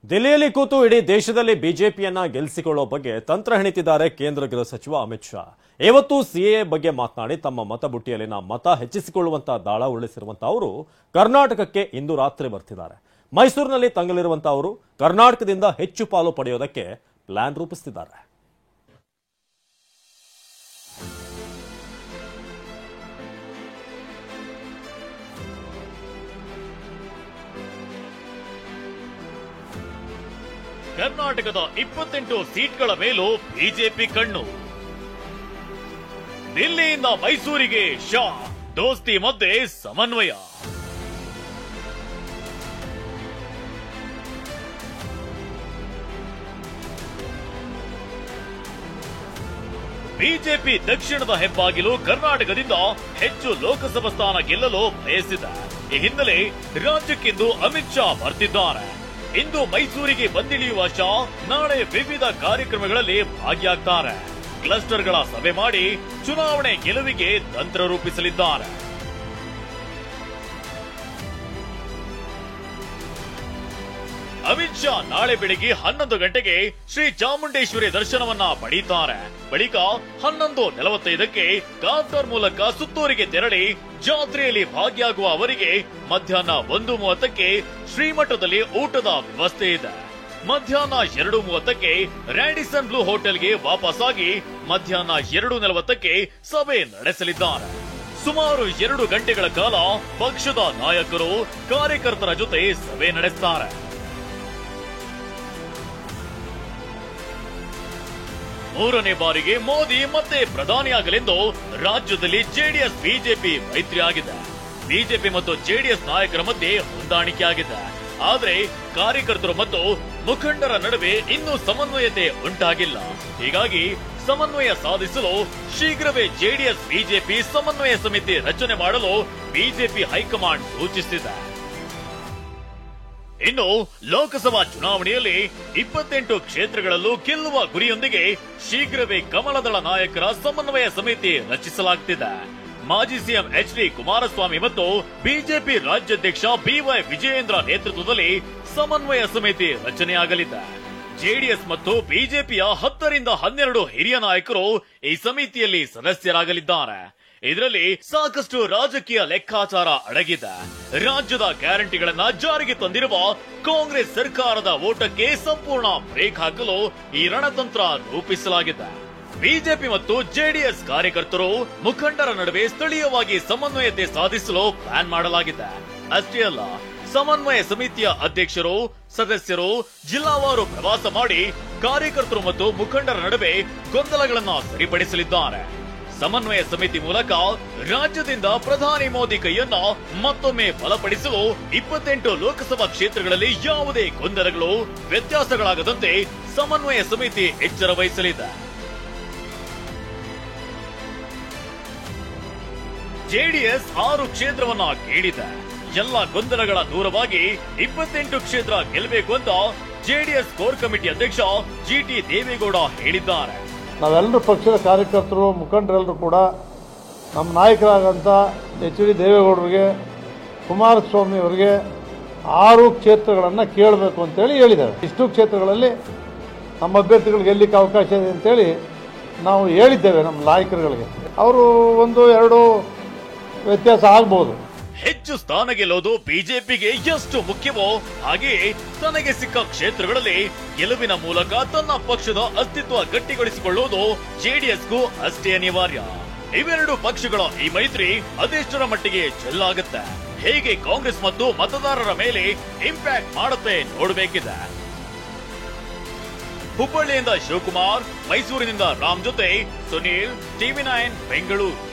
ದಿಲ್ಲಿಯಲ್ಲಿ ಕೂತು ಇಡೀ ದೇಶದಲ್ಲಿ ಬಿಜೆಪಿಯನ್ನ ಗೆಲ್ಲಿಸಿಕೊಳ್ಳುವ ಬಗ್ಗೆ ತಂತ್ರ ಹೆಣಿತಿದ್ದಾರೆ ಕೇಂದ್ರ ಗೃಹ ಸಚಿವ ಅಮಿತ್ ಶಾ. ಇವತ್ತು ಸಿಎಎ ಬಗ್ಗೆ ಮಾತನಾಡಿ ತಮ್ಮ ಮತಬುಟ್ಟಿಯಲ್ಲಿನ ಮತ ಹೆಚ್ಚಿಸಿಕೊಳ್ಳುವಂತ ದಾಳ ಉರುಳಿಸಿರುವಂತ ಅವರು ಕರ್ನಾಟಕಕ್ಕೆ ಇಂದು ರಾತ್ರಿ ಬರ್ತಿದ್ದಾರೆ. ಮೈಸೂರಿನಲ್ಲಿ ತಂಗಲಿರುವಂತ ಅವರು ಕರ್ನಾಟಕದಿಂದ ಹೆಚ್ಚು ಪಾಲು ಪಡೆಯೋದಕ್ಕೆ ಪ್ಲಾನ್ ರೂಪಿಸುತ್ತಿದ್ದಾರೆ. ಕರ್ನಾಟಕದ 28 ಸೀಟ್ಗಳ ಮೇಲೂ ಬಿಜೆಪಿ ಕಣ್ಣು. ದಿಲ್ಲಿಯಿಂದ ಮೈಸೂರಿಗೆ ಶಾ, ದೋಸ್ತಿ ಮಧ್ಯೆ ಸಮನ್ವಯ. ಬಿಜೆಪಿ ದಕ್ಷಿಣದ ಹೆಬ್ಬಾಗಿಲು ಕರ್ನಾಟಕದಿಂದ ಹೆಚ್ಚು ಲೋಕಸಭಾ ಸ್ಥಾನ ಗೆಲ್ಲಲು ಬಯಸಿದೆ. ಈ ಹಿನ್ನೆಲೆ ರಾಜ್ಯಕ್ಕಿಂದು ಅಮಿತ್ ಶಾ ಬರ್ತಿದ್ದಾರೆ. ಇಂದು ಮೈಸೂರಿಗೆ ಬಂದಿಳಿಯುವ ಶಾ ನಾಳೆ ವಿವಿಧ ಕಾರ್ಯಕ್ರಮಗಳಲ್ಲಿ ಭಾಗಿಯಾಗ್ತಾರೆ. ಕ್ಲಸ್ಟರ್ಗಳ ಸಭೆ ಮಾಡಿ ಚುನಾವಣೆ ಗೆಲುವಿಗೆ ತಂತ್ರ ರೂಪಿಸಲಿದ್ದಾರೆ. ಅಮಿತ್ ಶಾ ನಾಳೆ ಬೆಳಿಗ್ಗೆ 11 ಗಂಟೆಗೆ ಶ್ರೀ ಚಾಮುಂಡೇಶ್ವರಿ ದರ್ಶನವನ್ನ ಪಡೆಯುತ್ತಾರೆ. ಬಳಿಕ 11:45ಕ್ಕೆ ಕಾಪ್ಟರ್ ಮೂಲಕ ಸುತ್ತೂರಿಗೆ ತೆರಳಿ ಜಾತ್ರೆಯಲ್ಲಿ ಭಾಗಿಯಾಗುವ ಅವರಿಗೆ ಮಧ್ಯಾಹ್ನ 1:30ಕ್ಕೆ ಶ್ರೀಮಠದಲ್ಲಿ ಊಟದ ವ್ಯವಸ್ಥೆ ಇದೆ. ಮಧ್ಯಾಹ್ನ 2:30ಕ್ಕೆ ರ್ಯಾಡಿಸನ್ ಬ್ಲೂ ಹೋಟೆಲ್ಗೆ ವಾಪಸ್ಸಾಗಿ ಮಧ್ಯಾಹ್ನ 2:40ಕ್ಕೆ ಸಭೆ ನಡೆಸಲಿದ್ದಾರೆ. ಸುಮಾರು 2 ಗಂಟೆಗಳ ಕಾಲ ಪಕ್ಷದ ನಾಯಕರು ಕಾರ್ಯಕರ್ತರ ಜೊತೆ ಸಭೆ ನಡೆಸುತ್ತಾರೆ. ಮೂರನೇ ಬಾರಿಗೆ ಮೋದಿ ಮತ್ತೆ ಪ್ರಧಾನಿಯಾಗಲೆಂದು ರಾಜ್ಯದಲ್ಲಿ ಜೆಡಿಎಸ್ ಬಿಜೆಪಿ ಮೈತ್ರಿ ಆಗಿದೆ. ಬಿಜೆಪಿ ಮತ್ತು ಜೆಡಿಎಸ್ ನಾಯಕರ ಮಧ್ಯೆ ಹೊಂದಾಣಿಕೆ ಆಗಿದೆ. ಆದರೆ ಕಾರ್ಯಕರ್ತರು ಮತ್ತು ಮುಖಂಡರ ನಡುವೆ ಇನ್ನೂ ಸಮನ್ವಯತೆ ಉಂಟಾಗಿಲ್ಲ. ಹೀಗಾಗಿ ಸಮನ್ವಯ ಸಾಧಿಸಲು ಶೀಘ್ರವೇ ಜೆಡಿಎಸ್ ಬಿಜೆಪಿ ಸಮನ್ವಯ ಸಮಿತಿ ರಚನೆ ಮಾಡಲು ಬಿಜೆಪಿ ಹೈಕಮಾಂಡ್ ಸೂಚಿಸಿದೆ. ಇನ್ನು ಲೋಕಸಭಾ ಚುನಾವಣೆಯಲ್ಲಿ 28 ಕ್ಷೇತ್ರಗಳಲ್ಲೂ ಗೆಲ್ಲುವ ಗುರಿಯೊಂದಿಗೆ ಶೀಘ್ರವೇ ಕಮಲದಳ ನಾಯಕರ ಸಮನ್ವಯ ಸಮಿತಿ ರಚಿಸಲಾಗುತ್ತಿದೆ. ಮಾಜಿ ಸಿಎಂ ಎಚ್.ಡಿ. ಕುಮಾರಸ್ವಾಮಿ ಮತ್ತು ಬಿಜೆಪಿ ರಾಜ್ಯಾಧ್ಯಕ್ಷ ಬಿವೈ ವಿಜಯೇಂದ್ರ ನೇತೃತ್ವದಲ್ಲಿ ಸಮನ್ವಯ ಸಮಿತಿ ರಚನೆಯಾಗಲಿದೆ. ಜೆಡಿಎಸ್ ಮತ್ತು ಬಿಜೆಪಿಯ 10 ರಿಂದ 12 ಹಿರಿಯ ನಾಯಕರು ಈ ಸಮಿತಿಯಲ್ಲಿ ಸದಸ್ಯರಾಗಲಿದ್ದಾರೆ. ಇದರಲ್ಲಿ ಸಾಕಷ್ಟು ರಾಜಕೀಯ ಲೆಕ್ಕಾಚಾರ ಅಡಗಿದೆ. ರಾಜ್ಯದ ಗ್ಯಾರಂಟಿಗಳನ್ನ ಜಾರಿಗೆ ತಂದಿರುವ ಕಾಂಗ್ರೆಸ್ ಸರ್ಕಾರದ ಓಟಕ್ಕೆ ಸಂಪೂರ್ಣ ಬ್ರೇಕ್ ಹಾಕಲು ಈ ರಣತಂತ್ರ ರೂಪಿಸಲಾಗಿದೆ. ಬಿಜೆಪಿ ಮತ್ತು ಜೆಡಿಎಸ್ ಕಾರ್ಯಕರ್ತರು ಮುಖಂಡರ ನಡುವೆ ಸ್ಥಳೀಯವಾಗಿ ಸಮನ್ವಯತೆ ಸಾಧಿಸಲು ಪ್ಲಾನ್ ಮಾಡಲಾಗಿದೆ. ಅಷ್ಟೇ ಅಲ್ಲ, ಸಮನ್ವಯ ಸಮಿತಿಯ ಅಧ್ಯಕ್ಷರು ಸದಸ್ಯರು ಜಿಲ್ಲಾವಾರು ಪ್ರವಾಸ ಮಾಡಿ ಕಾರ್ಯಕರ್ತರು ಮತ್ತು ಮುಖಂಡರ ನಡುವೆ ಗೊಂದಲಗಳನ್ನು ಸರಿಪಡಿಸಲಿದ್ದಾರೆ. ಸಮನ್ವಯ ಸಮಿತಿ ಮೂಲಕ ರಾಜ್ಯದಿಂದ ಪ್ರಧಾನಿ ಮೋದಿ ಕೈಯನ್ನ ಮತ್ತೊಮ್ಮೆ ಬಲಪಡಿಸಲು 28 ಲೋಕಸಭಾ ಕ್ಷೇತ್ರಗಳಲ್ಲಿ ಯಾವುದೇ ಗೊಂದಲಗಳು ವ್ಯತ್ಯಾಸಗಳಾಗದಂತೆ ಸಮನ್ವಯ ಸಮಿತಿ ಎಚ್ಚರ ವಹಿಸಲಿದೆ. ಜೆಡಿಎಸ್ 6 ಕ್ಷೇತ್ರವನ್ನ ಕೇಳಿದೆ. ಎಲ್ಲ ಗೊಂದಲಗಳ ದೂರವಾಗಿ 28 ಕ್ಷೇತ್ರ ಗೆಲ್ಲಬೇಕು ಅಂತ ಜೆಡಿಎಸ್ ಕೋರ್ ಕಮಿಟಿ ಅಧ್ಯಕ್ಷ ಜಿಟಿ ದೇವೇಗೌಡ ಹೇಳಿದ್ದಾರೆ. ನಾವೆಲ್ಲರೂ ಪಕ್ಷದ ಕಾರ್ಯಕರ್ತರು ಮುಖಂಡರೆಲ್ಲರೂ ಕೂಡ ನಮ್ಮ ನಾಯಕರಾದಂಥ ಎಚ್.ಡಿ. ದೇವೇಗೌಡರಿಗೆ ಕುಮಾರಸ್ವಾಮಿ ಅವರಿಗೆ 6 ಕ್ಷೇತ್ರಗಳನ್ನು ಕೇಳಬೇಕು ಅಂತೇಳಿ ಹೇಳಿದ್ದಾರೆ. ಇಷ್ಟು ಕ್ಷೇತ್ರಗಳಲ್ಲಿ ನಮ್ಮ ಅಭ್ಯರ್ಥಿಗಳು ಗೆಲ್ಲಲಿಕ್ಕೆ ಅವಕಾಶ ಇದೆ ಅಂತೇಳಿ ನಾವು ಹೇಳಿದ್ದೇವೆ ನಮ್ಮ ನಾಯಕರುಗಳಿಗೆ. ಅವರು 1-2 ವ್ಯತ್ಯಾಸ ಆಗ್ಬೋದು. ಹೆಚ್ಚು ಸ್ಥಾನ ಗೆಲ್ಲೋದು ಬಿಜೆಪಿಗೆ ಎಷ್ಟು ಮುಖ್ಯವೋ ಹಾಗೆಯೇ ತನಗೆ ಸಿಕ್ಕ ಕ್ಷೇತ್ರಗಳಲ್ಲಿ ಗೆಲುವಿನ ಮೂಲಕ ತನ್ನ ಪಕ್ಷದ ಅಸ್ತಿತ್ವ ಗಟ್ಟಿಗೊಳಿಸಿಕೊಳ್ಳುವುದು ಜೆಡಿಎಸ್ಗೂ ಅಷ್ಟೇ ಅನಿವಾರ್ಯ. ಇವೆರಡು ಪಕ್ಷಗಳ ಈ ಮೈತ್ರಿ ಅದೆಷ್ಟರ ಮಟ್ಟಿಗೆ ಚೆಲ್ಲಾಗುತ್ತೆ, ಹೇಗೆ ಕಾಂಗ್ರೆಸ್ ಮತ್ತು ಮತದಾರರ ಮೇಲೆ ಇಂಪ್ಯಾಕ್ಟ್ ಮಾಡುತ್ತೆ ನೋಡಬೇಕಿದೆ. ಹುಬ್ಬಳ್ಳಿಯಿಂದ ಶಿವಕುಮಾರ್, ಮೈಸೂರಿನಿಂದ ರಾಮ್ ಜೊತೆ ಸುನೀಲ್, ಟಿವಿ9 ಬೆಂಗಳೂರು.